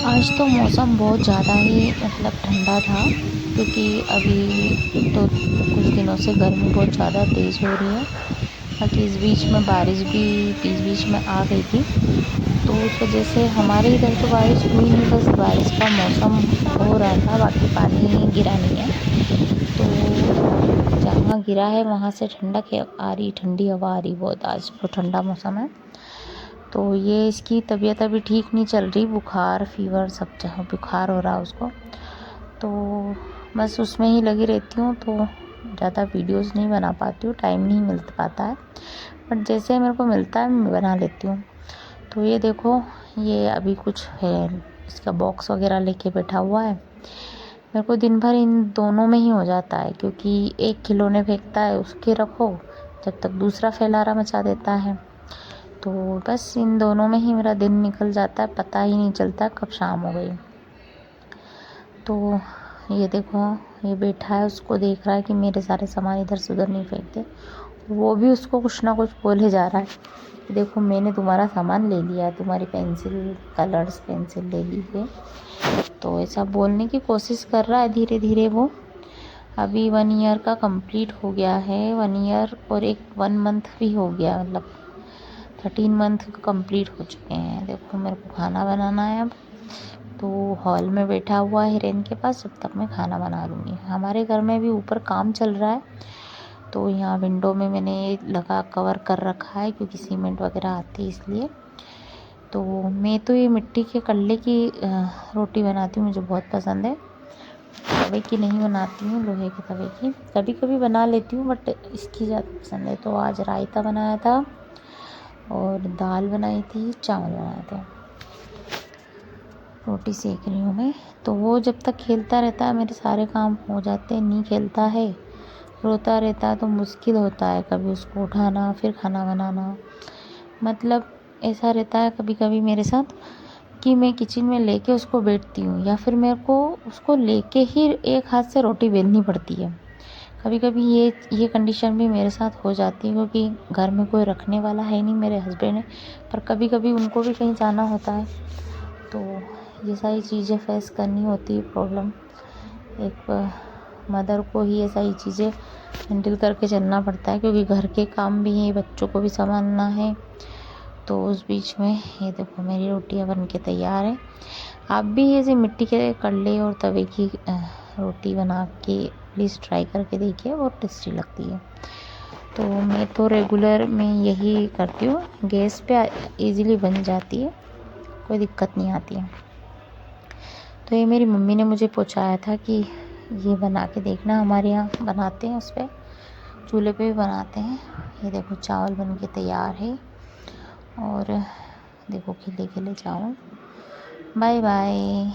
आज तो मौसम बहुत ज़्यादा ही ठंडा था, क्योंकि अभी तो कुछ दिनों से गर्मी बहुत ज़्यादा तेज़ हो रही है। बाकी इस बीच में बारिश भी बीच बीच में आ गई थी, तो उस वजह से हमारे इधर तो बारिश हुई नहीं, बस बारिश का मौसम हो रहा था, बाकी पानी गिरा नहीं है। तो जहाँ गिरा है वहाँ से ठंडक आ रही, ठंडी हवा आ रही बहुत। आज तो ठंडा मौसम है। तो ये इसकी तबीयत अभी ठीक नहीं चल रही, बुखार फीवर सब जहाँ बुखार हो रहा है उसको, तो बस उसमें ही लगी रहती हूँ। तो ज़्यादा वीडियोस नहीं बना पाती हूँ, टाइम नहीं मिल पाता है, बट जैसे मेरे को मिलता है मैं बना लेती हूँ। तो ये देखो, ये अभी कुछ है, इसका बॉक्स वगैरह लेके बैठा हुआ है। मेरे को दिन भर इन दोनों में ही हो जाता है, क्योंकि एक खिलौने फेंकता है, उसके रखो जब तक दूसरा फैलारा मचा देता है। तो बस इन दोनों में ही मेरा दिन निकल जाता है, पता ही नहीं चलता कब शाम हो गई। तो ये देखो, ये बैठा है, उसको देख रहा है कि मेरे सारे सामान इधर से उधर नहीं फेंकते। वो भी उसको कुछ ना कुछ बोले जा रहा है, देखो मैंने तुम्हारा सामान ले लिया, तुम्हारी पेंसिल, कलर्स पेंसिल ले ली है। तो ऐसा बोलने की कोशिश कर रहा है धीरे धीरे वो। अभी 1 ईयर का कंप्लीट हो गया है, 1 ईयर और 1 मंथ भी हो गया, 13 मंथ कंप्लीट हो चुके हैं। देखो मेरे को खाना बनाना है अब, तो हॉल में बैठा हुआ है हिरेन के पास, जब तक मैं खाना बना लूँगी। हमारे घर में भी ऊपर काम चल रहा है, तो यहाँ विंडो में मैंने लगा कवर कर रखा है, क्योंकि सीमेंट वगैरह आती है इसलिए। तो मैं तो ये मिट्टी के कल्ले की रोटी बनाती हूँ, मुझे बहुत पसंद है। तवे की नहीं बनाती हूँ, लोहे के तवे की कभी कभी बना लेती हूँ, बट इसकी ज़्यादा पसंद है। तो आज रायता बनाया था और दाल बनाई थी, चावल बनाए थे। रोटी सेक रही हूँ मैं। तो वो जब तक खेलता रहता है मेरे सारे काम हो जाते हैं, नहीं खेलता है, रोता रहता है, तो मुश्किल होता है कभी उसको उठाना फिर खाना बनाना। ऐसा रहता है कभी कभी मेरे साथ कि मैं किचन में लेके उसको बैठती हूँ, या फिर मेरे को उसको लेके ही एक हाथ से रोटी बेलनी पड़ती है। कभी कभी ये कंडीशन भी मेरे साथ हो जाती है, क्योंकि घर में कोई रखने वाला है नहीं, मेरे हस्बैंड है, पर कभी कभी उनको भी कहीं जाना होता है, तो ये सारी चीज़ें फेस करनी होती है। प्रॉब्लम एक मदर को ही ये सारी चीज़ें हैंडल करके चलना पड़ता है, क्योंकि घर के काम भी हैं, बच्चों को भी संभालना है। तो उस बीच में ये देखो मेरी रोटियां बन के तैयार है। आप भी ऐसे मिट्टी के कड़ले और तवे की रोटी बना के प्लीज़ ट्राई करके देखिए, बहुत टेस्टी लगती है। तो मैं तो रेगुलर में यही करती हूँ, गैस पे इजीली बन जाती है, कोई दिक्कत नहीं आती है। तो ये मेरी मम्मी ने मुझे पहुँचाया था कि ये बना के देखना, हमारे यहाँ बनाते हैं, उस पर चूल्हे पे भी बनाते हैं। ये देखो चावल बन के तैयार है, और देखो खिले खिले चावल। Bye bye.